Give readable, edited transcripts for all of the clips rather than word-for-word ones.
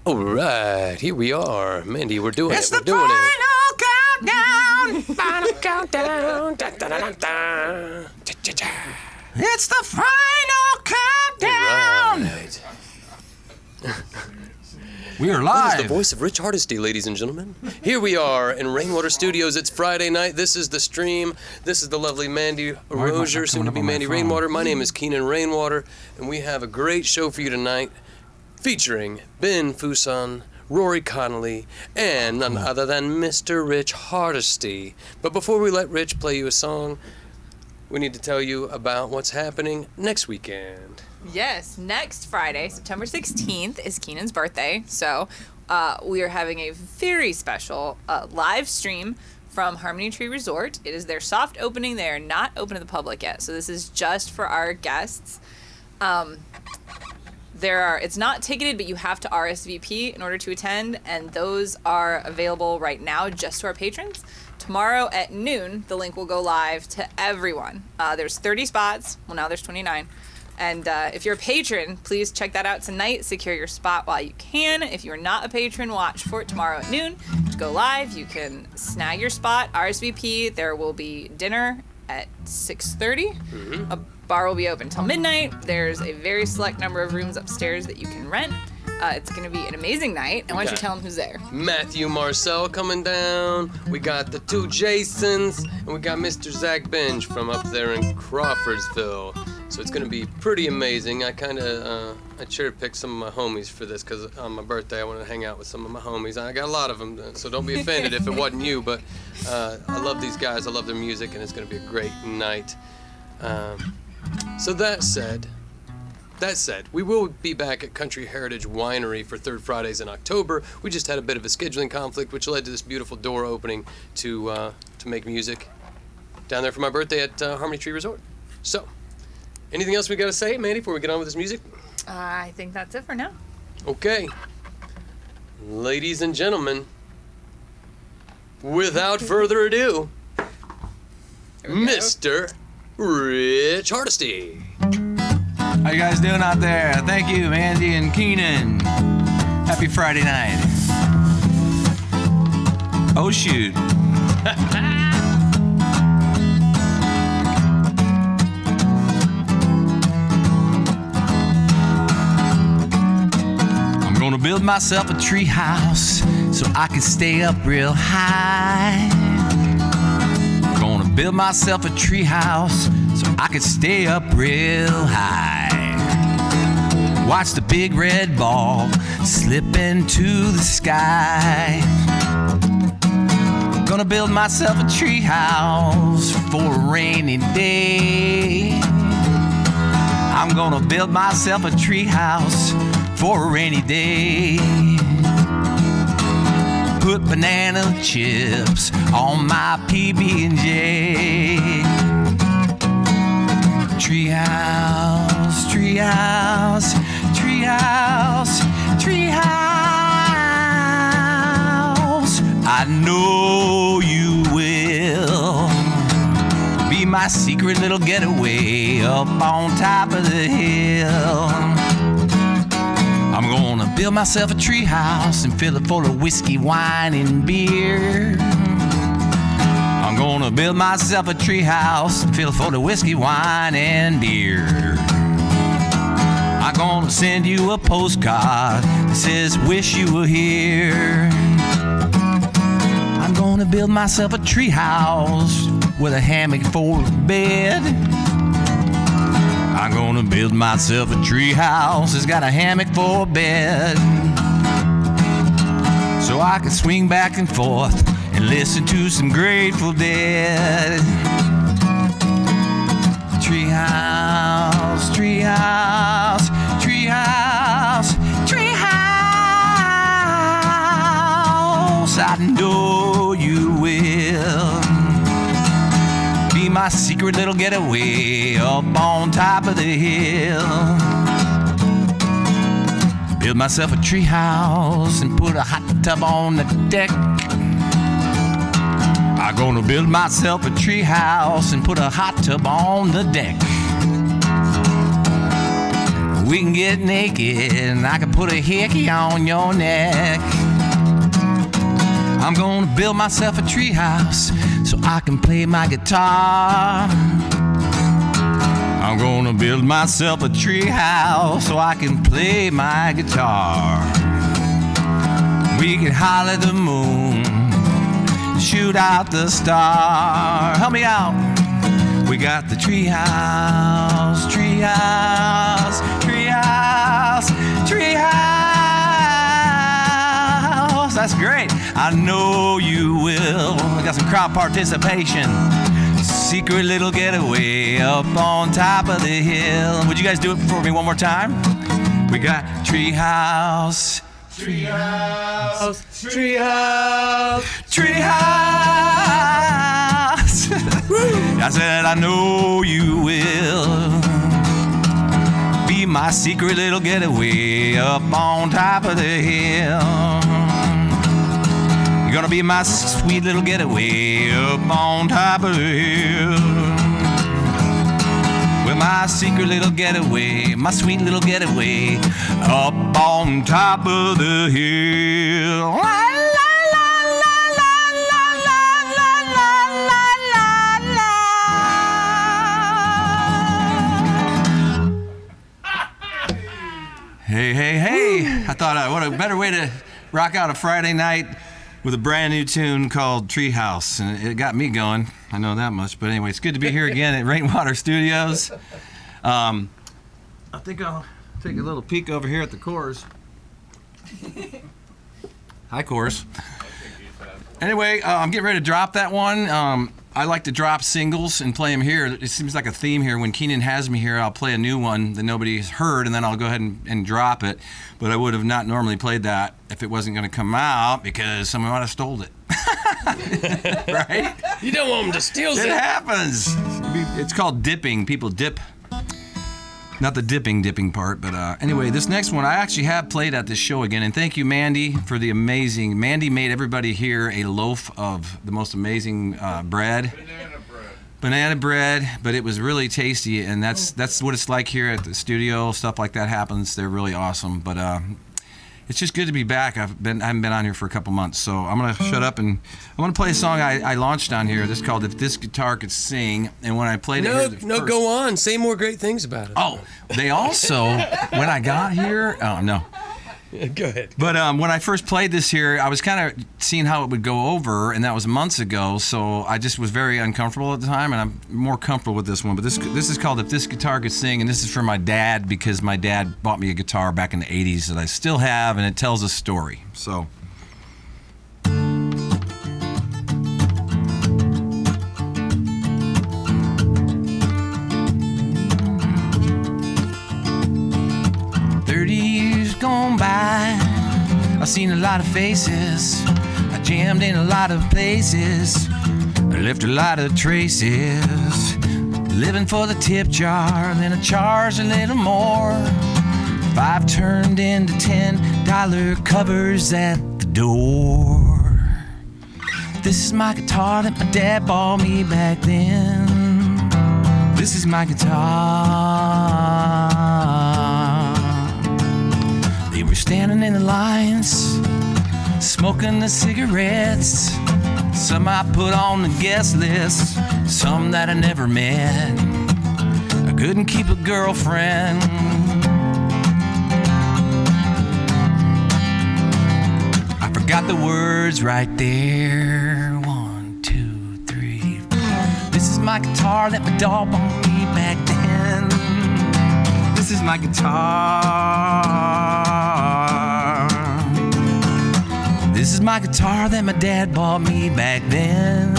All right, here we are. Mandy, we're doing It's it. We're the doing final countdown. Final countdown. Da, da, da, da, da. Cha, cha, cha. It's the final countdown. Right. We are That is the live. voice of Rich Hardesty, ladies and gentlemen. Here we are in Rainwater Studios. It's Friday night. This is the stream. This is the lovely Mandy Why am I Rozier, not soon coming to up be on my Mandy phone? Rainwater. My name is Keenan Rainwater, and we have a great show for you tonight featuring Ben Fuson, Rory Connolly, and none other than Mr. Rich Hardesty. But before we let Rich play you a song, we need to tell you about what's happening next weekend. Yes, next Friday, September 16th, is Keenan's birthday. So we are having a very special live stream from Harmony Tree Resort. It is their soft opening. They are not open to the public yet. So this is just for our guests. It's not ticketed, but you have to RSVP in order to attend. And those are available right now just to our patrons. Tomorrow at noon, the link will go live to everyone. There's 30 spots. Well, now there's 29. And if you're a patron, please check that out tonight. Secure your spot while you can. If you're not a patron, watch for it tomorrow at noon. To go live, you can snag your spot, RSVP. There will be dinner at 6:30. A bar will be open till midnight. There's a very select number of rooms upstairs that you can rent. It's going to be an amazing night. And why don't you tell them who's there? Matthew Marcel coming down. We got the two Jasons, and we got Mr. Zach Benj from up there in Crawfordsville. So it's gonna be pretty amazing. I cherry-picked some of my homies for this because on my birthday I wanted to hang out with some of my homies. I got a lot of them, so don't be offended if it wasn't you. But I love these guys. I love their music, and it's gonna be a great night. So that said, we will be back at Country Heritage Winery for third Fridays in October. We just had a bit of a scheduling conflict, which led to this beautiful door opening to make music down there for my birthday at Harmony Tree Resort. So, anything else we gotta say, Mandy, before we get on with this music? I think that's it for now. Okay. Ladies and gentlemen, without further ado, Mr. Rich Hardesty. How you guys doing out there? Thank you, Mandy and Keenan. Happy Friday night. Oh, shoot. I'm gonna build myself a tree house so I can stay up real high. Gonna build myself a tree house so I can stay up real high. Watch the big red ball slip into the sky. Gonna build myself a tree house for a rainy day. I'm gonna build myself a tree house for a rainy day. Put banana chips on my PB&J. Treehouse, treehouse, treehouse, treehouse. I know you will be my secret little getaway up on top of the hill. I'm gonna build myself a treehouse and fill it full of whiskey, wine, and beer. I'm gonna build myself a treehouse and fill it full of whiskey, wine, and beer. I'm gonna send you a postcard that says, wish you were here. I'm gonna build myself a treehouse with a hammock for a bed. I'm gonna build myself a treehouse that's got a hammock for a bed, so I can swing back and forth and listen to some Grateful Dead. Treehouse, treehouse, treehouse, treehouse. I know you will be my secret little getaway up on top of the hill. Build myself a treehouse and put a hot tub on the deck. I'm gonna build myself a treehouse and put a hot tub on the deck. We can get naked and I can put a hickey on your neck. I'm gonna build myself a treehouse so I can play my guitar. I'm gonna build myself a treehouse so I can play my guitar. We can holler at the moon, shoot out the star. Help me out. We got the treehouse, treehouse, treehouse, treehouse. That's great. I know you will. We got some crowd participation. Secret little getaway up on top of the hill. Would you guys do it for me one more time? We got treehouse, treehouse, treehouse, treehouse. I said I know you will be my secret little getaway up on top of the hill. You're gonna be my sweet little getaway up on top of the hill. Well, my secret little getaway, my sweet little getaway up on top of the hill. La, la, la, la, la, la, la, la, la, la. Hey, hey, hey. I thought, what a better way to rock out a Friday night with a brand new tune called Treehouse, and it got me going. I know that much. But anyway, it's good to be here again at Rainwater Studios. I think I'll take a little peek over here at the chorus. Hi, chorus. Anyway, I'm getting ready to drop that one. I like to drop singles and play them here. It seems like a theme here. When Keenan has me here, I'll play a new one that nobody's heard, and then I'll go ahead and drop it. But I would have not normally played that if it wasn't going to come out because someone might have stole it. Right? You don't want them to steal It happens. It's called dipping. People dip. Not the dipping part, but anyway, this next one I actually have played at this show again, and thank you, Mandy, for the amazing. Mandy made everybody here a loaf of the most amazing bread. Banana bread, but it was really tasty, and that's what it's like here at the studio. Stuff like that happens. They're really awesome, but it's just good to be back. I haven't been on here for a couple months, so I'm gonna shut up and I'm gonna play a song I launched on here. This is called "If This Guitar Could Sing," and when I played it, no, go on. Say more great things about it. Oh, they also when I got here, no. Go ahead. But when I first played this here, I was kind of seeing how it would go over, and that was months ago. So I just was very uncomfortable at the time, and I'm more comfortable with this one. But this is called "If This Guitar Could Sing," and this is for my dad because my dad bought me a guitar back in the '80s that I still have, and it tells a story. So. Gone by, I've seen a lot of faces, I jammed in a lot of places, I left a lot of traces, living for the tip jar, then I charged a little more, 5 turned into $10 covers at the door. This is my guitar that my dad bought me back then, this is my guitar. They were standing in the lines, smoking the cigarettes. Some I put on the guest list, some that I never met. I couldn't keep a girlfriend. I forgot the words right there. 1, 2, 3. This is my guitar that my dog bought me back then. This is my guitar. This is my guitar that my dad bought me back then.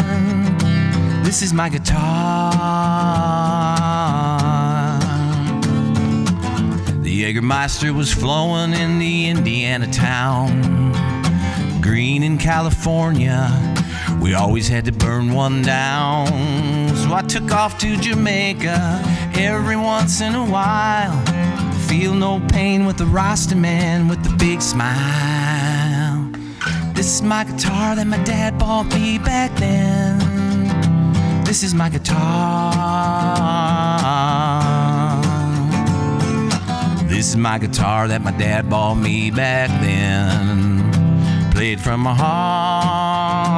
This is my guitar. The Jägermeister was flowing in the Indiana town. Green in California, we always had to burn one down. So I took off to Jamaica every once in a while. Feel no pain with the Rasta man with the big smile. This is my guitar that my dad bought me back then. This is my guitar. This This is my guitar that my dad bought me back then. Played from my heart.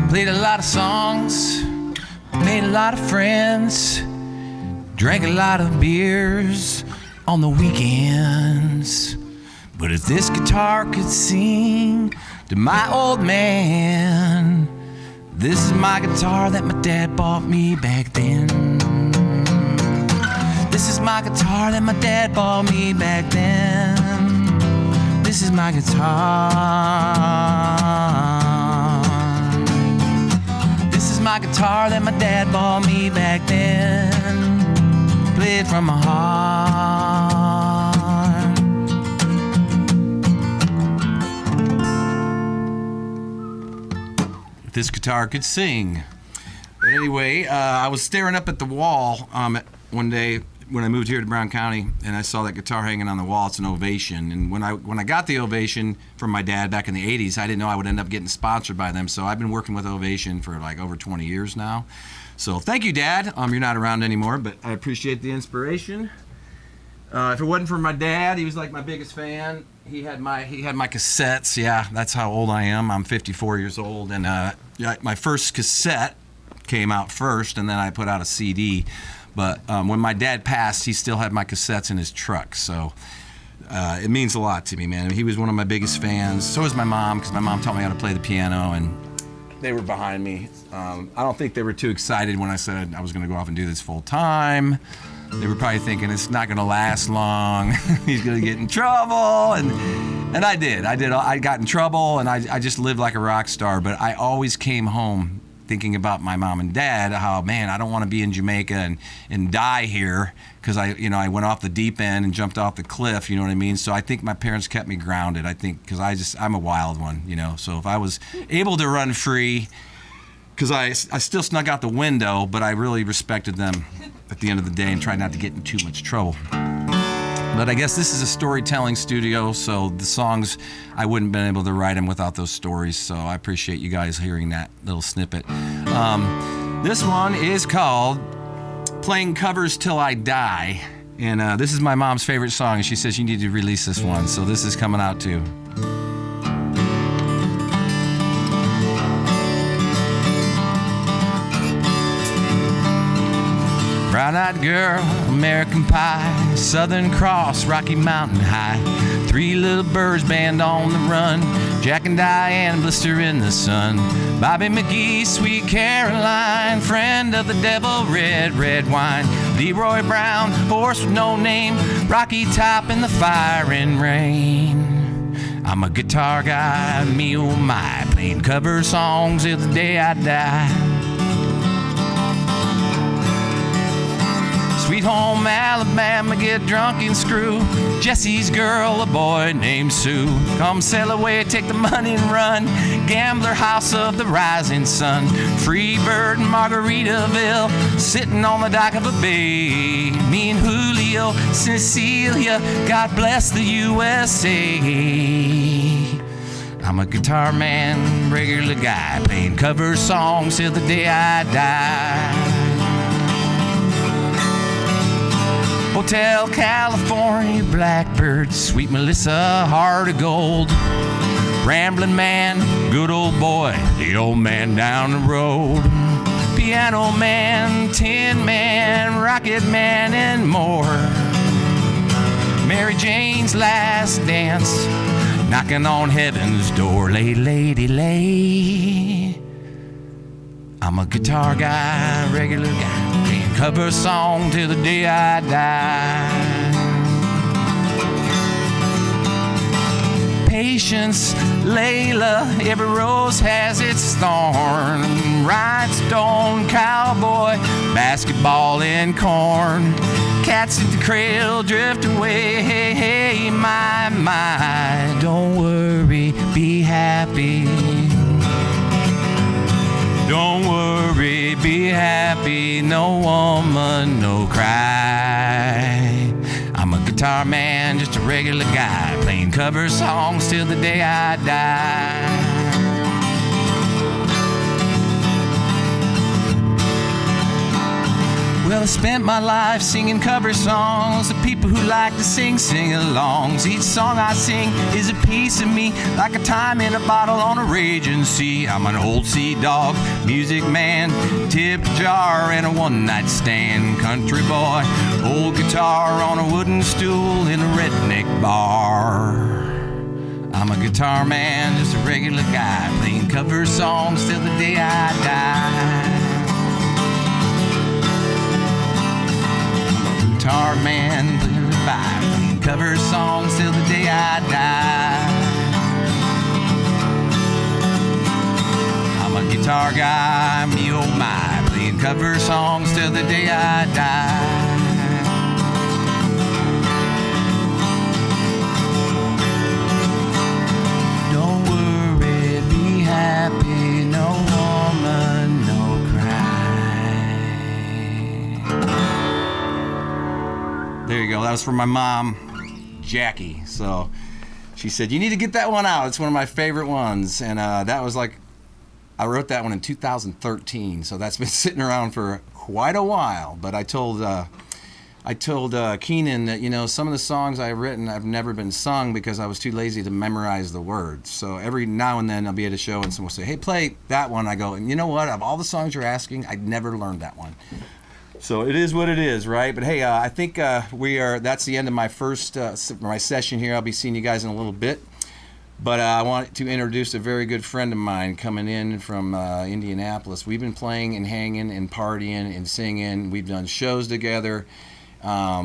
Played a lot of songs, made a lot of friends, drank a lot of beers on the weekends. But if this guitar could sing to my old man, this is my guitar that my dad bought me back then. This is my guitar that my dad bought me back then. This is my guitar. This is my guitar that my dad bought me back then. Played from my heart. If this guitar could sing. But anyway, I was staring up at the wall one day when I moved here to Brown County, and I saw that guitar hanging on the wall. It's an Ovation, and when I got the Ovation from my dad back in the 80s, I didn't know I would end up getting sponsored by them, so I've been working with Ovation for like over 20 years now. So thank you, Dad. You're not around anymore, but I appreciate the inspiration. If it wasn't for my dad, he was like my biggest fan. He had my cassettes. Yeah, that's how old I am. I'm 54 years old, and my first cassette came out first, and then I put out a CD. But when my dad passed, he still had my cassettes in his truck, so it means a lot to me, man. He was one of my biggest fans. So was my mom, because my mom taught me how to play the piano, and they were behind me. I don't think they were too excited when I said I was going to go off and do this full time. They were probably thinking it's not going to last long. He's going to get in trouble, and I did. I got in trouble, and I just lived like a rock star. But I always came home thinking about my mom and dad, how, man, I don't want to be in Jamaica and die here because I went off the deep end and jumped off the cliff, you know what I mean? So I think my parents kept me grounded, I think, because I'm a wild one, you know? So if I was able to run free, because I still snuck out the window, but I really respected them at the end of the day and tried not to get in too much trouble. But I guess this is a storytelling studio, so the songs, I wouldn't have been able to write them without those stories, so I appreciate you guys hearing that little snippet. This one is called Playing Covers Till I Die, and this is my mom's favorite song, and she says you need to release this one, so this is coming out too. Brown-eyed girl, American Pie, Southern Cross, Rocky Mountain High, Three Little Birds Band on the Run, Jack and Diane, Blister in the Sun, Bobby McGee, Sweet Caroline, Friend of the Devil, Red, Red Wine, Leroy Brown, Horse with No Name, Rocky Top in the Fire and Rain. I'm a guitar guy, me oh my, playing cover songs till the day I die. Sweet home Alabama, get drunk and screw. Jesse's girl, a boy named Sue. Come sail away, take the money and run. Gambler, house of the rising sun. Freebird, Margaritaville, sitting on the dock of a bay. Me and Julio, Cecilia, God bless the USA. I'm a guitar man, regular guy, playing cover songs till the day I die. Hotel California, Blackbird, Sweet Melissa, Heart of Gold. Rambling man, good old boy, the old man down the road. Piano man, Tin Man, Rocket Man, and more. Mary Jane's Last Dance, knocking on heaven's door. Lay, lady, lay. I'm a guitar guy, regular guy, playing cover song till the day I die. Patience, Layla, every rose has its thorn. Rhinestone, cowboy, basketball and corn. Cats at the cradle drift away, hey, hey, my, don't worry, be happy. Don't worry, be happy, no woman, no cry. I'm a guitar man, just a regular guy, playing cover songs till the day I die. Well, I spent my life singing cover songs. The people who like to sing sing-alongs. Each song I sing is a piece of me, like a time in a bottle on a raging sea. I'm an old sea dog, music man, tip jar and a one-night stand. Country boy, old guitar on a wooden stool in a redneck bar. I'm a guitar man, just a regular guy, playing cover songs till the day I die. Guitar man, playing cover songs till the day I die. I'm a guitar guy, me oh my, playing cover songs till the day I die. Don't worry, be happy, no woman, no cry. There you go. That was from my mom, Jackie. So she said, you need to get that one out. It's one of my favorite ones. And that was like, I wrote that one in 2013. So that's been sitting around for quite a while. But I told Keenan that, you know, some of the songs I've written, I've never been sung because I was too lazy to memorize the words. So every now and then I'll be at a show and someone will say, hey, play that one. I go, and you know what? Of all the songs you're asking, I'd never learned that one. So it is what it is, right? But hey, I think that's the end of my first my session here. I'll be seeing you guys in a little bit. But I want to introduce a very good friend of mine coming in from Indianapolis. We've been playing and hanging and partying and singing. We've done shows together. I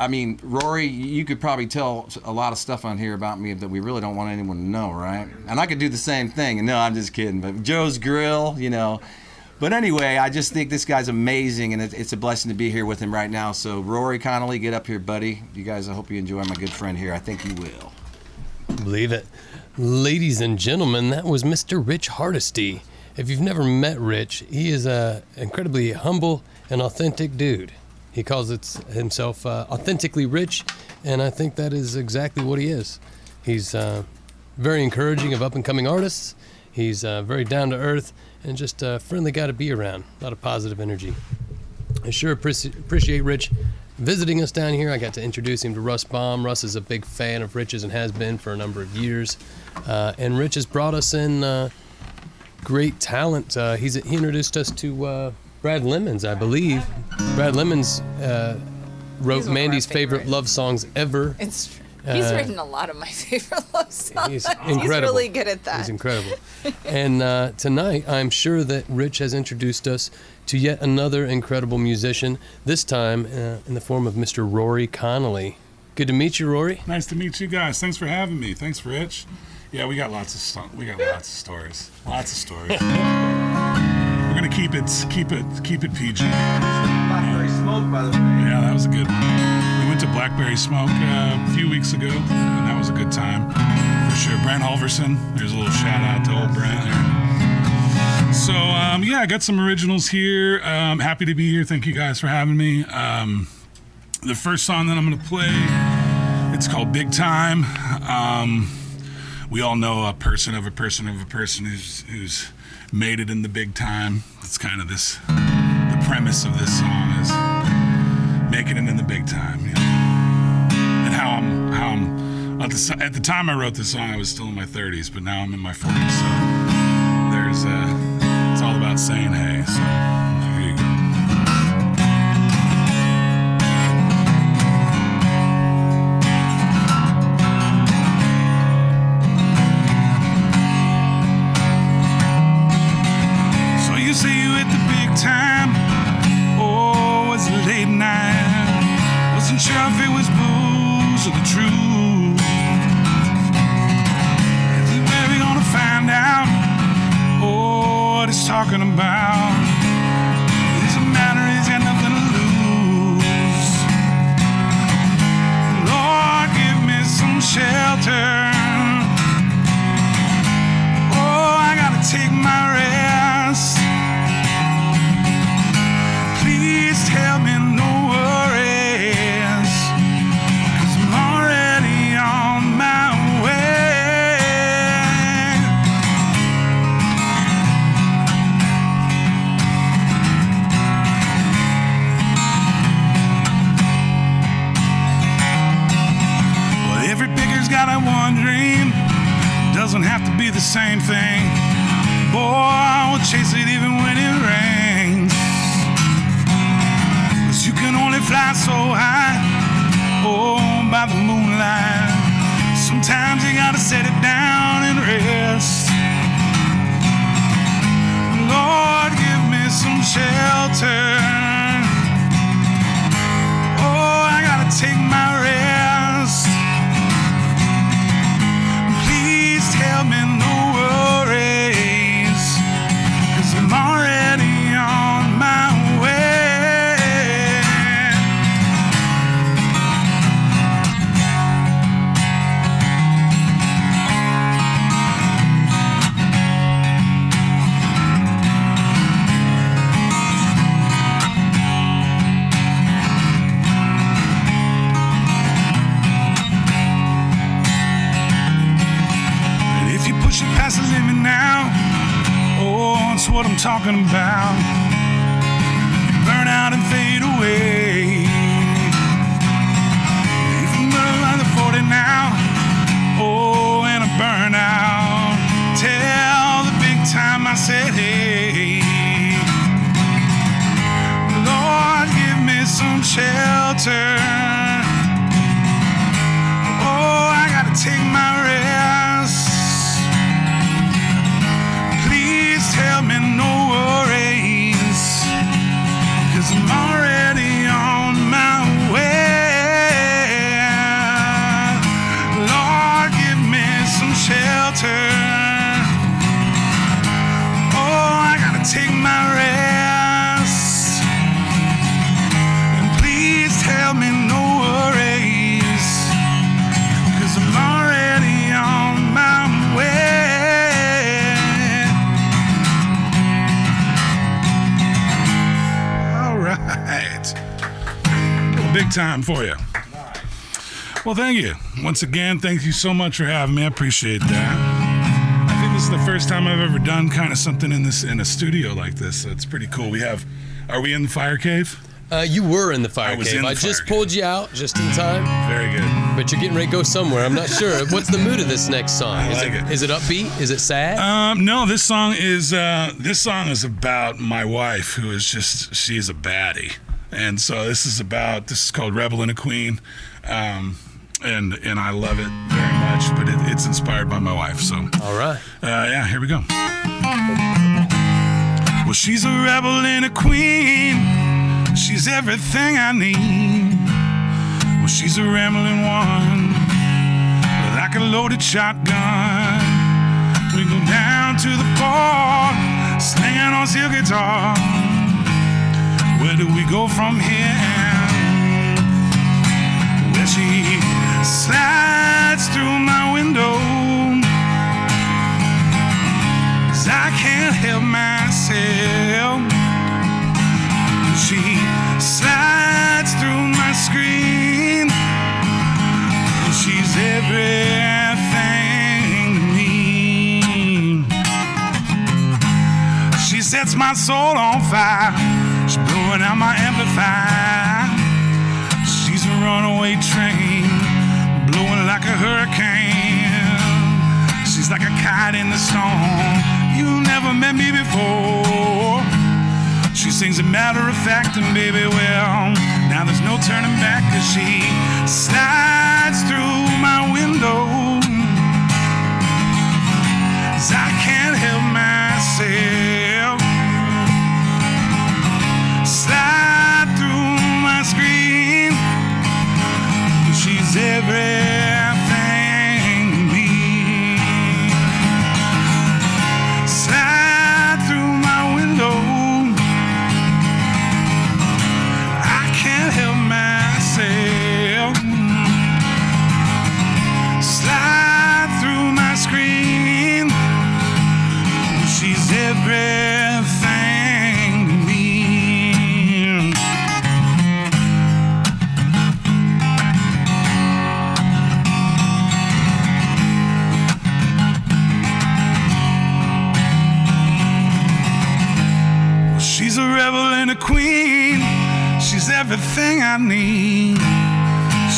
mean, Rory, you could probably tell a lot of stuff on here about me that we really don't want anyone to know, right? And I could do the same thing. And no, I'm just kidding. But Joe's Grill, you know. But anyway, I just think this guy's amazing, and it's a blessing to be here with him right now. So, Rory Connolly, get up here, buddy. You guys, I hope you enjoy my good friend here. I think you will. Believe it. Ladies and gentlemen, that was Mr. Rich Hardesty. If you've never met Rich, he is an incredibly humble and authentic dude. He calls himself authentically rich, and I think that is exactly what he is. He's very encouraging of up-and-coming artists. He's very down-to-earth and just a friendly guy to be around. A lot of positive energy. I sure appreciate Rich visiting us down here. I got to introduce him to Russ Baum. Russ is a big fan of Rich's and has been for a number of years. And Rich has brought us in great talent. He introduced us to Brad Lemons, I believe. Brad Lemons wrote Mandy's favorite love songs ever. It's true. He's written a lot of my favorite love songs. He's incredible. He's really good at that. He's incredible. And tonight, I'm sure that Rich has introduced us to yet another incredible musician, this time in the form of Mr. Rory Connolly. Good to meet you, Rory. Nice to meet you guys. Thanks for having me. Thanks, Rich. Yeah, we got lots of stories. Lots of stories. We're gonna keep it PG. Blackberry Smoke, by the way. Yeah, that was a good one. We went to Blackberry Smoke a few weeks ago, and that was a good time for sure. Brent Halverson, there's a little shout out to old Brent there. So I got some originals here. Happy to be here. Thank you guys for having me. The first song that I'm gonna play, it's called Big Time. We all know a person who's made it in the big time. It's kind of the premise of this song is making it in the big time, you know? And how I'm at the time I wrote this song, I was still in my 30s, but now I'm in my 40s, so it's all about saying hey, so here you go. So you say you at the big time, oh, it's late night, wasn't sure if it was booze or the truth. We're gonna find out, oh, what he's talking about. talking about. Burn out and fade away. If you burn like the 40 now, oh, and a burnout. Tell the big time I said, hey, Lord, give me some shelter. Oh, I gotta take my rest. Please tell me no worries, 'cause I'm already on my way. Lord, give me some shelter. Oh, I gotta take my rest. And please tell me no worries, 'cause I'm already on my way. All right. A little big time for you. Well, thank you. Once again, thank you so much for having me. I appreciate that. I think this is the first time I've ever done kind of something in a studio like this, so it's pretty cool. Are we in the fire cave? You were in the fire was cave. in the I fire just cave. pulled you out just in time, Very good. but you're getting ready to go somewhere. I'm not sure. What's the mood of this next song? I like it. Is it upbeat? Is it sad? No, this song is about my wife, who is she's a baddie, and so this is called Rebel and a Queen, and I love it very much. But it's inspired by my wife, so All right. yeah, here we go. Well, she's a rebel and a queen. She's everything I need. Well, she's a rambling one, like a loaded shotgun. We go down to the bar, slinging on steel guitar. Where do we go from here? Well, she slides through my window, 'cause I can't help myself. She slides through my screen. She's everything to me. She sets my soul on fire. She's blowing out my amplifier. She's a runaway train, blowing like a hurricane. She's like a kite in the storm. You never met me before. She sings a matter of fact, and baby, well, now there's no turning back, 'cause she slides through my window. 'Cause I can't help myself. Slide through my screen. She's everything to me. Slide through my window. Can't help myself. Slide through my screen. She's everything to me. Well, she's a rebel and a queen. She's everything I need.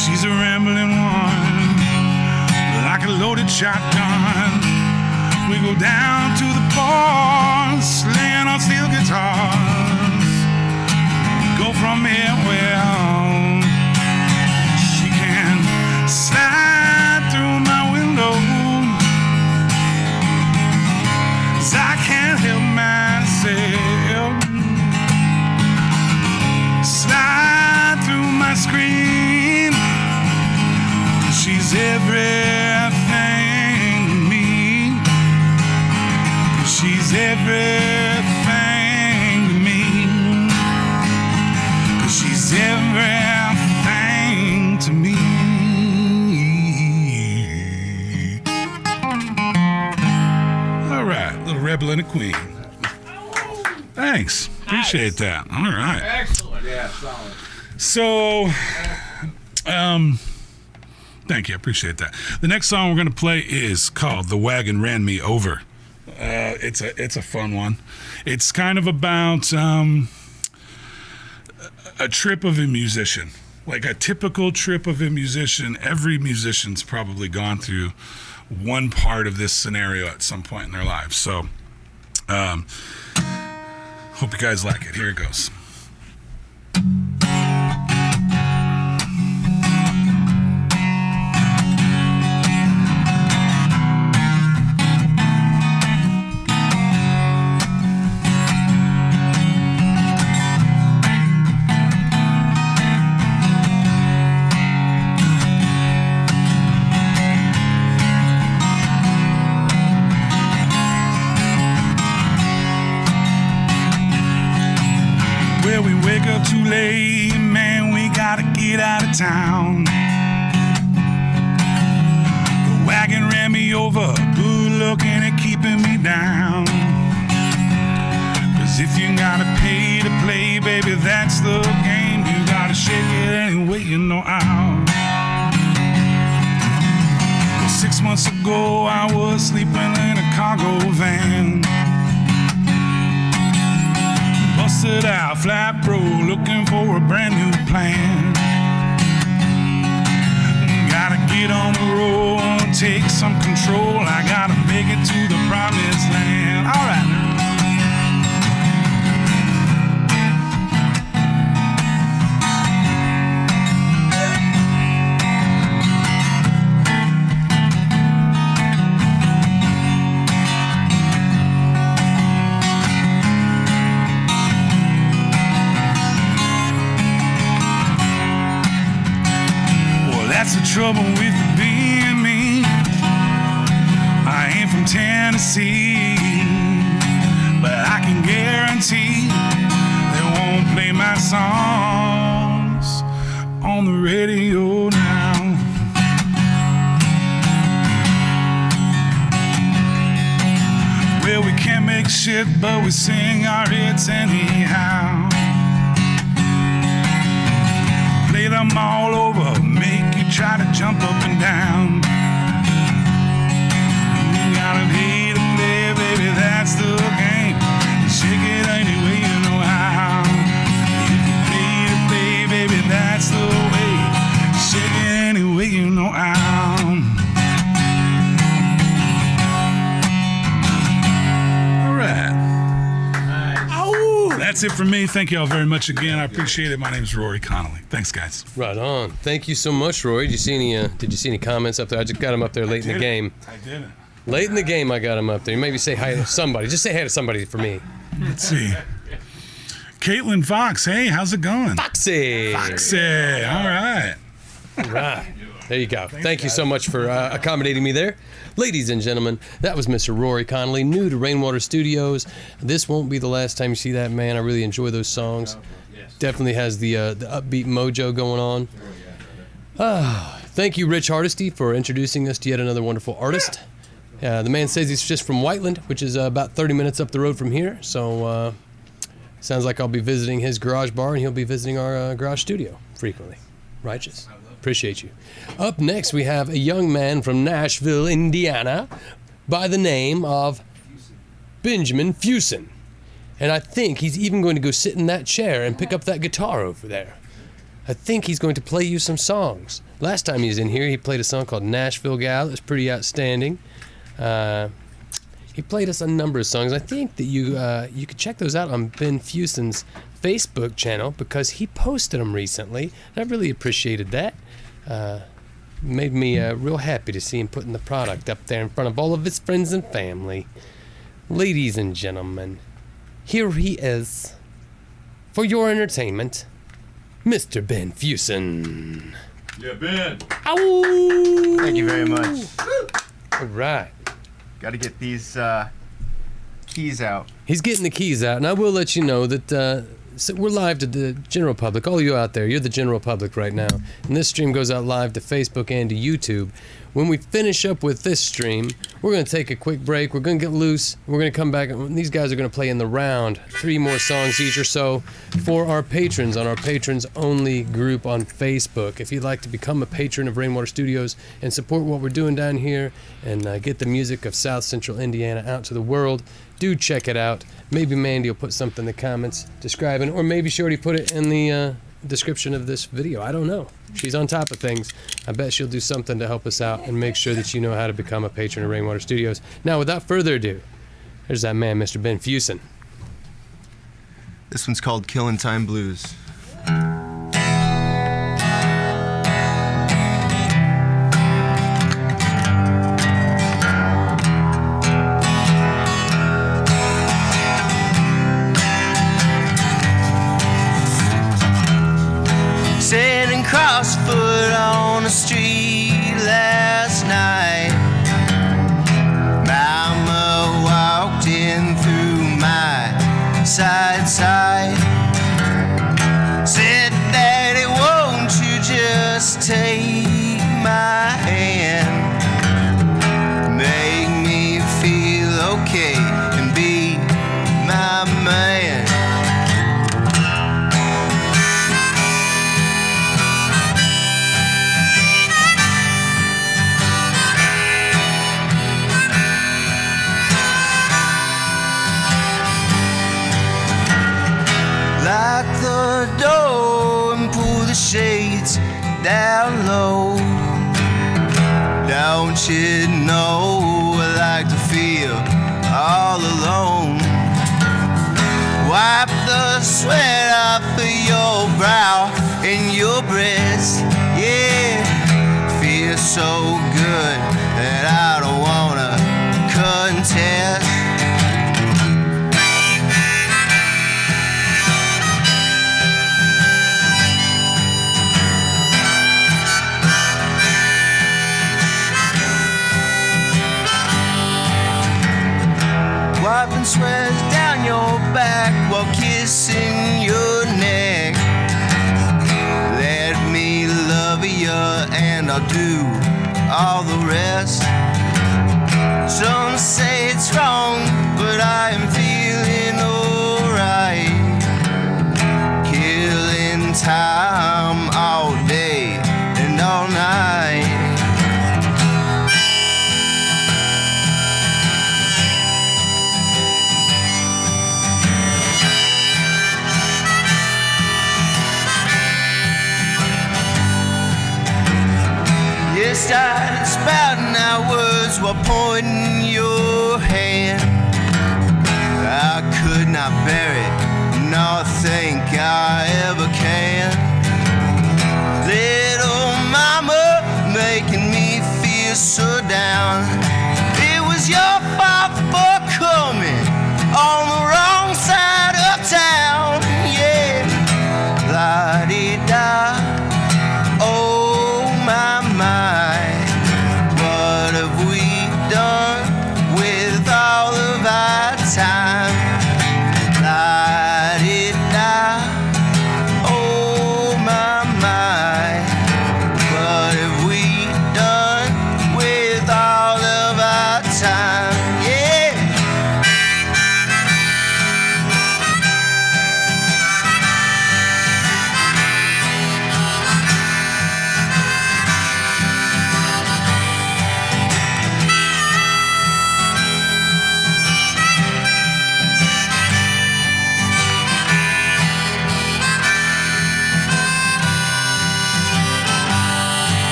She's a rambling one, like a loaded shotgun. We go down to the bar, slaying on steel guitars. Go from here, well, she can slide through my window. 'Cause I can't help myself. Slide through my screen. She's everything to me. She's everything to me. 'Cause she's everything to me. All right, little rebel and a queen. Thanks. Appreciate that. All right. Excellent. Yeah, solid. So, thank you. I appreciate that. The next song we're going to play is called The Wagon Ran Me Over. It's a fun one. It's kind of about a trip of a musician, like a typical trip of a musician. Every musician's probably gone through one part of this scenario at some point in their lives. So, hope you guys like it. Here it goes. Too late, man, we gotta get out of town. The wagon ran me over, good looking and keeping me down. 'Cause if you gotta pay to play, baby, that's the game. You gotta shake it anyway, you know how. Well, 6 months ago, I was sleeping in a cargo van. Busted out, flat bro, looking for a brand new plan. Gotta get on the road, take some control. I gotta make it to the promised land. All right. That's the trouble with being me. I ain't from Tennessee, but I can guarantee they won't play my songs on the radio now. Well, we can't make shit, but we sing our hits anyhow. Play them all over, make you try to jump up and down. You gotta pay to play, baby, that's the game. Shake it anyway, you know how. If you pay to play, baby, that's the way. Shake it anyway, you know how. All right. That's it for me. Thank you all very much again. I appreciate it. My name is Rory Connolly. Thanks, guys. Right on. Thank you so much, Rory. Did you see any comments up there? I just got him up there late in the game. I didn't. Late in the game, I got him up there. Maybe say hi to somebody. Just say hi to somebody for me. Let's see. Caitlin Fox. Hey, how's it going? Foxy. Foxy. All right. Right. There you go. Thank you so much for accommodating me there. Ladies and gentlemen, that was Mr. Rory Connolly, new to Rainwater Studios. This won't be the last time you see that man. I really enjoy those songs. Definitely has the upbeat mojo going on. Thank you, Rich Hardesty, for introducing us to yet another wonderful artist. The man says he's just from Whiteland, which is about 30 minutes up the road from here. So sounds like I'll be visiting his garage bar, and he'll be visiting our garage studio frequently. Righteous. Appreciate you. Up next, we have a young man from Nashville, Indiana, by the name of Benjamin Fuson. And I think he's even going to go sit in that chair and pick up that guitar over there. I think he's going to play you some songs. Last time he was in here, he played a song called Nashville Gal. It was pretty outstanding. He played us a number of songs. I think that you could check those out on Ben Fuson's Facebook channel because he posted them recently. And I really appreciated that. Made me real happy to see him putting the product up there in front of all of his friends and family. Ladies and gentlemen, here he is, for your entertainment, Mr. Ben Fuson. Yeah, Ben. Ow! Thank you very much. All right. Got to get these keys out. He's getting the keys out, and I will let you know that so we're live to the general public. All you out there, you're the general public right now. And this stream goes out live to Facebook and to YouTube. when we finish up with this stream, we're going to take a quick break. We're going to get loose. We're going to come back. And these guys are going to play in the round 3 more songs each or so for our patrons on our patrons only group on Facebook. If you'd like to become a patron of Rainwater Studios and support what we're doing down here and get the music of South Central Indiana out to the world, do check it out. Maybe Mandy will put something in the comments describing, or maybe she already put it in the description of this video. I don't know. She's on top of things. I bet she'll do something to help us out and make sure that you know how to become a patron of Rainwater Studios. Now, without further ado, there's that man, Mr. Ben Fuson. This one's called Killin' Time Blues. Sitting cross-foot on the street last night, Mama walked in through my side. Said, Daddy, won't you just take my hand, make me feel okay and be my man. Lock the door and pull the shades down low. Don't you know I like to feel all alone? Wipe the sweat off of your brow and your breast. Yeah, feels so good that I don't wanna contest. Wiping sweat down your back while kissing your neck. Let me love you and I'll do all the rest. Some say it's wrong, but I am feeling alright. Killing time all day and all night. You started spouting out words while pointing your hand. I could not bear it, nor think I ever can. Little mama making me feel so down. It was your fault for coming on the wrong side of town. Yeah, la-di-da. Oh my, what have we done with all of our time? La-di-da. Oh my, what have we done with all of our time? Yeah.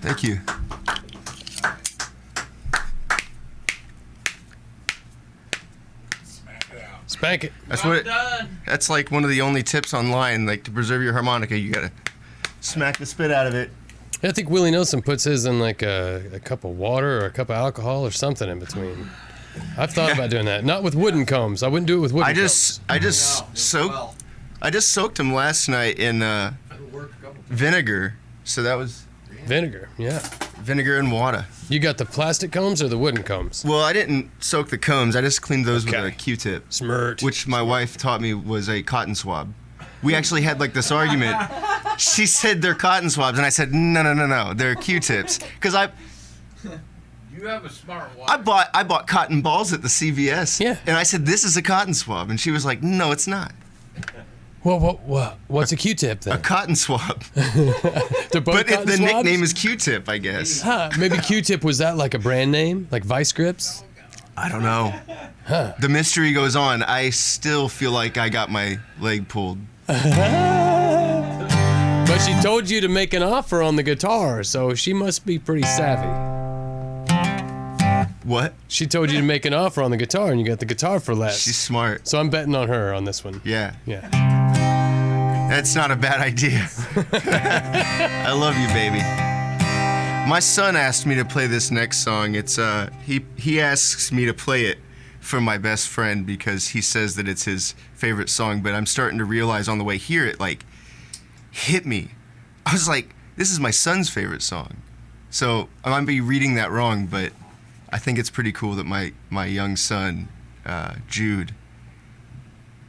Thank you. Spank it. That's what. That's like one of the only tips online. Like to preserve your harmonica, you gotta smack the spit out of it. I think Willie Nelson puts his in like a cup of water or a cup of alcohol or something in between. I've thought about doing that. Not with wooden combs. I wouldn't do it with wooden combs. I just soaked them last night in vinegar. So that was Vinegar, yeah. vinegar and water. You got the plastic combs or the wooden combs? Well, I didn't soak the combs. I just cleaned those with Okay. a Q-tip, Smirt. which my wife taught me was a cotton swab. we actually had like this argument. She said they're cotton swabs, and I said, no, they're Q-tips. Because You have a smart watch. I bought cotton balls at the CVS. Yeah. And I said, this is a cotton swab. And she was like, no, it's not. Well, what's a Q-tip then? A cotton swab. They're both But cotton the swabs? nickname is Q-tip, I guess. Huh, maybe Q-tip, was that like a brand name? Like Vice Grips? I don't know. The mystery goes on. I still feel like I got my leg pulled. But she told you to make an offer on the guitar, so she must be pretty savvy. What? She told you to make an offer on the guitar, and you got the guitar for less. She's smart. So I'm betting on her on this one. Yeah. Yeah. That's not a bad idea. I love you, baby. My son asked me to play this next song. It's he asks me to play it for my best friend because he says that it's his favorite song, but I'm starting to realize on the way here it like hit me. I was like, this is my son's favorite song. So I might be reading that wrong, but I think it's pretty cool that my young son, Jude,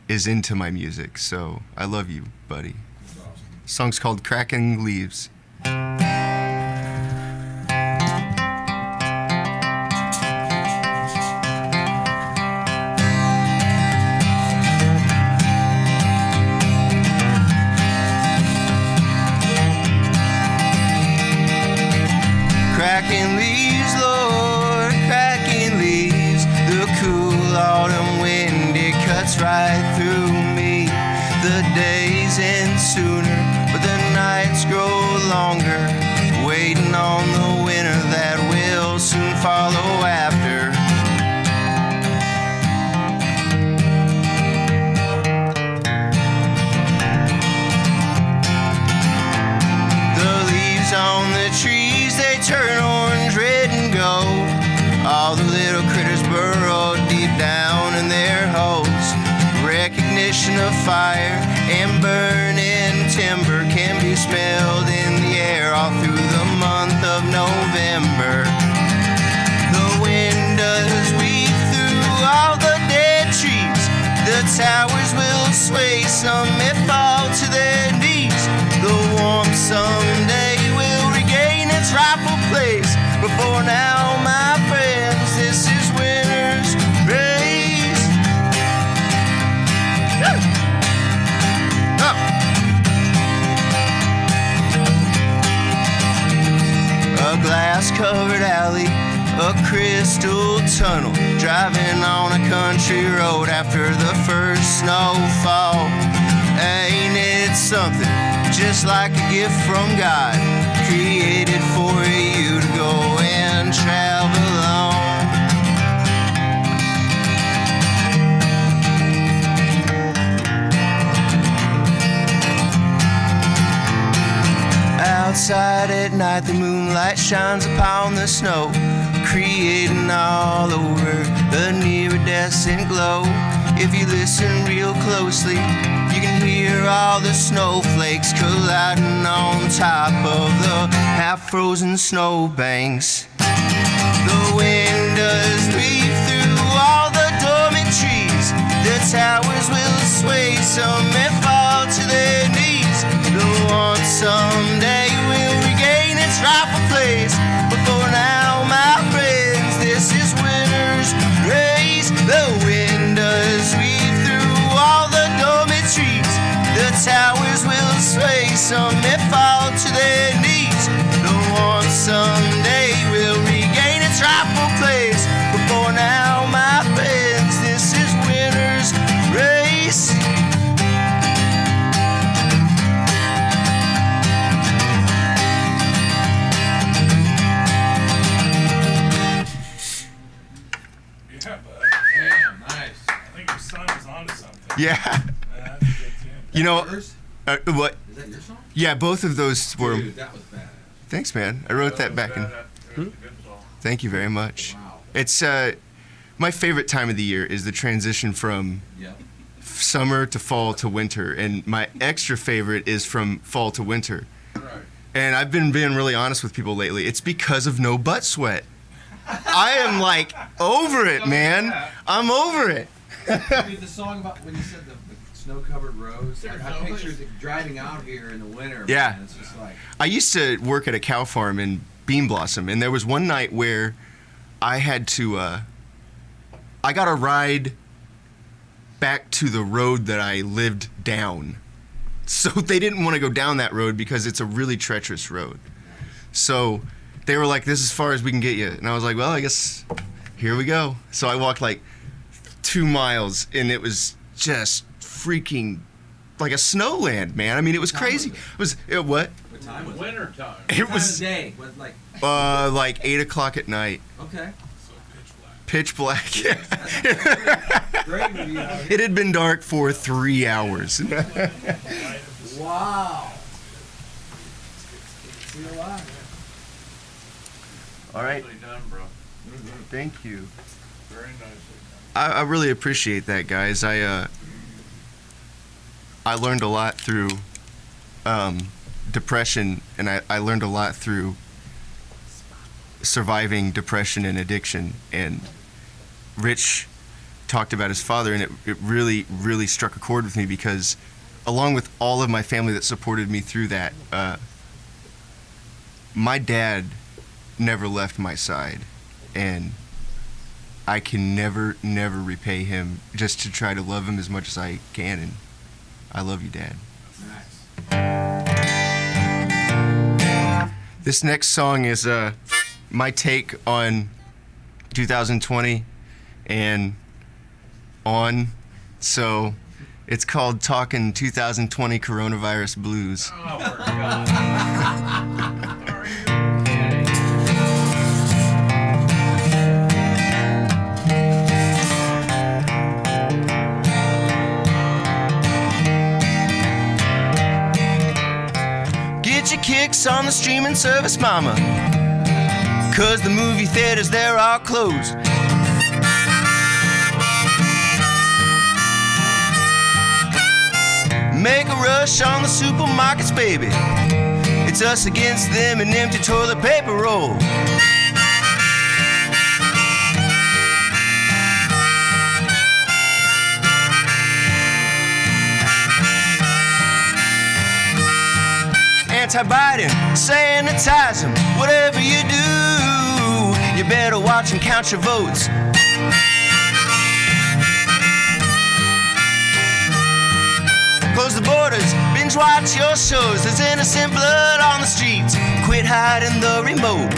is into my music. So I love you, buddy. The song's called Crackin' Leaves. Cracking leaves, Lord, cracking leaves. The cool autumn wind, it cuts right through me. The days end sooner, but the nights grow longer. Waiting on the winter that will soon follow after. The leaves on the trees, they turn orange, red, and gold. All the little critters burrow deep down in their holes. Recognition of fire and burning timber can be smelled in the air all through the month of November. The wind does weep through all the dead trees. The towers will sway, some may fall to their knees. The warmth someday will regain its rightful place. Before now, my friends, this is winter's race. A glass-covered alley, a crystal tunnel, driving on a country road after the first snowfall. Ain't it something? Just like a gift from God, created for you to go and travel on. Outside at night, the moonlight shines upon the snow, creating all over the iridescent glow. If you listen real closely, you can hear all the snowflakes colliding on top of the half-frozen snowbanks. The wind does weave through all the dormant trees. The towers will sway, some may fall to their knees. The warmth someday will regain its rightful place. Before now, my friends, this is winter's race. The wind does weave through all the dormant trees. The towers will sway, some may fall to their knees. The warmth someday will regain its rightful place. Before now, my friends, this is winter's race. Yeah, bud. Damn, nice. I think your son was onto something. Yeah. That's a good tune. You know, Yours? what? Is that your song? Yeah, both of those were. Dude, that was bad. Thanks, man. I wrote that back in. That was a good song. Thank you very much. Wow. It's my favorite time of the year is the transition from Yeah. summer to fall to winter, and my extra favorite is from fall to winter. Right. And I've been being really honest with people lately. It's because of no butt sweat. I am like over it, man. I'm over it. Dude, the song about when you said the snow-covered roads. There's I always- picture driving out here in the winter. Yeah. Man, it's just like I used to work at a cow farm in Bean Blossom, and there was one night where I had to, I got a ride back to the road that I lived down. So they didn't want to go down that road because it's a really treacherous road. So they were like, this is as far as we can get you. And I was like, well, I guess here we go. So I walked like 2 miles, and it was just freaking like a snowland, man. I mean, it was crazy. What? what time was it? Winter time. It was day. What, like 8 o'clock at night. okay. So Pitch black. Yeah. Great review. It had been dark for 3 hours. Wow. See a lot. All right. Nicely done, bro. Thank you. Very nicely done. I really appreciate that, guys. I learned a lot through depression, and I learned a lot through surviving depression and addiction. And Rich talked about his father, and it really, really struck a chord with me because, along with all of my family that supported me through that, my dad never left my side, and I can never repay him just to try to love him as much as I can, and I love you, Dad. Nice. This next song is my take on 2020 and on, so it's called Talking 2020 Coronavirus Blues. Oh, my God. Are you kidding? Get your kicks on the streaming service, mama, 'cause the movie theaters, they're all closed. Make a rush on the supermarkets, baby. It's us against them and empty toilet paper roll. Anti-Biden, sanitize them, whatever you do, you better watch and count your votes. Close the borders, binge watch your shows. There's innocent blood on the streets. Quit hiding the remote.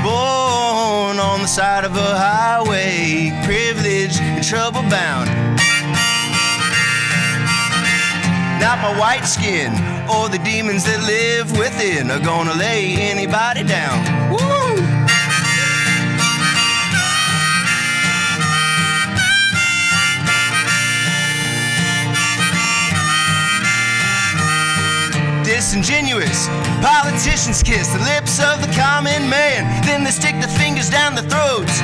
Born on the side of a highway, privileged and trouble bound. Not my white skin or the demons that live within are gonna lay anybody down. Woo! Disingenuous politicians kiss the lips of the common man, then they stick their fingers down their throats.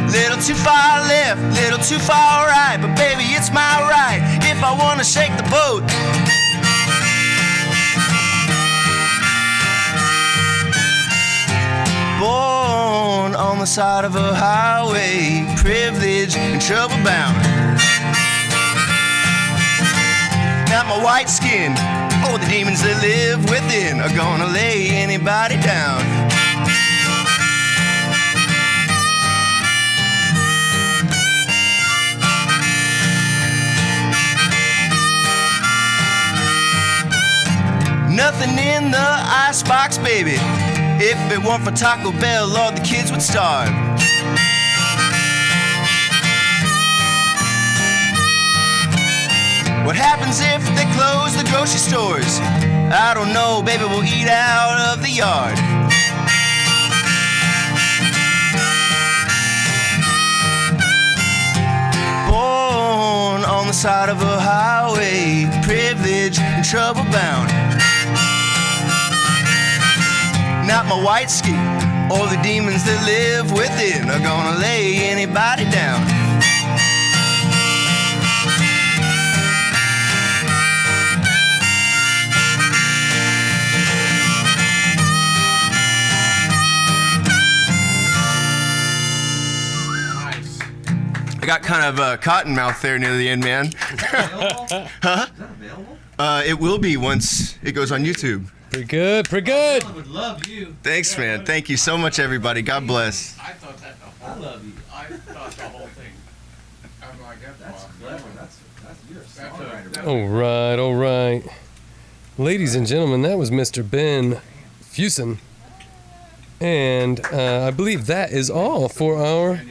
Little too far left, little too far right, but baby, it's my right if I wanna shake the boat. Born on the side of a highway, privileged and trouble bound. Not my white skin or the demons that live within are gonna lay anybody down. Nothing in the icebox, baby. If it weren't for Taco Bell, all the kids would starve. What happens if they close the grocery stores? I don't know, baby, we'll eat out of the yard. Born on the side of a highway, privileged and trouble bound. Not my white skin or the demons that live within are gonna lay anybody down. got kind of cottonmouth there near the end, man. Available? Is that available? It will be once it goes on YouTube. Pretty good, pretty good. I would love you. Thanks, man. Thank you so much, everybody. God bless. I thought that the I whole, love you. I thought the whole thing. I'm like, That's clever. That's you're a songwriter. That's All right, all right. Ladies and gentlemen, that was Mr. Ben Fuson. And I believe that is all for our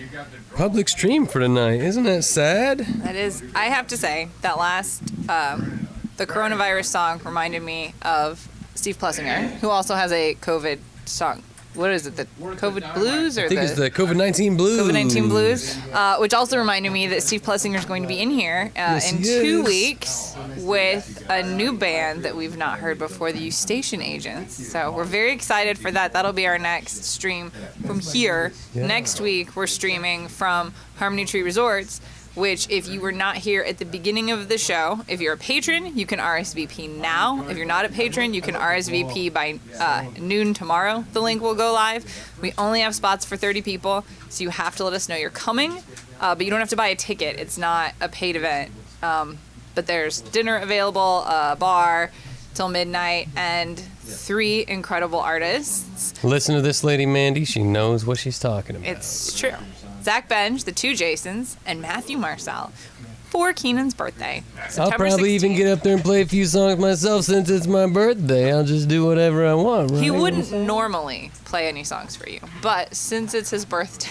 public stream for tonight. Isn't that sad? That is, I have to say, that last, the coronavirus song reminded me of Steve Plessinger, who also has a COVID song. What is it, the COVID Blues? Or I think it's the COVID-19 Blues. COVID-19 Blues, which also reminded me that Steve Plessinger is going to be in here in he 2 is. weeks with a new band that we've not heard before, the Station Agents. So we're very excited for that. That'll be our next stream from here. Yeah. Next week, we're streaming from Harmony Tree Resorts, which if you were not here at the beginning of the show, if you're a patron, you can RSVP now. If you're not a patron, you can RSVP by noon tomorrow. The link will go live. We only have spots for 30 people, so you have to let us know you're coming, but you don't have to buy a ticket. It's not a paid event. But there's dinner available, a bar till midnight, and 3 incredible artists. Listen to this lady, Mandy. She knows what she's talking about. It's true. Zach Benj, the 2 Jasons, and Matthew Marcel for Keenan's birthday. I'll September probably even 16th. get up there and play a few songs myself since it's my birthday. I'll just do whatever I want, right? He wouldn't normally play any songs for you, but since it's his birthday,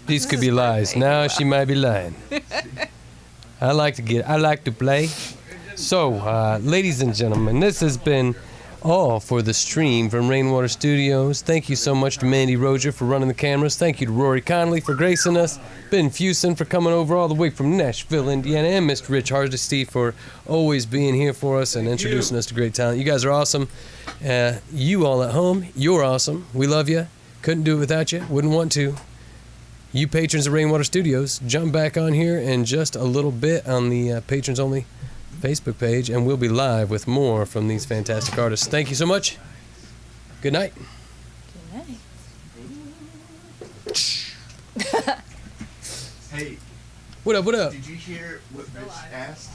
These could his be lies. birthday. Now she might be lying. I like to play. So, ladies and gentlemen, this has been all for the stream from Rainwater Studios. Thank you so much to Mandy Roger for running the cameras. Thank you to Rory Connolly for gracing us. Ben Fuson for coming over all the way from Nashville, Indiana. And Mr. Rich Hardesty for always being here for us and introducing us to great talent. You guys are awesome. You all at home, you're awesome. We love you. Couldn't do it without you. Wouldn't want to. You patrons of Rainwater Studios, jump back on here in just a little bit on the patrons only Facebook page, and we'll be live with more from these fantastic artists. Thank you so much. Good night. Hey, What up, what up? did you hear what Rich asked?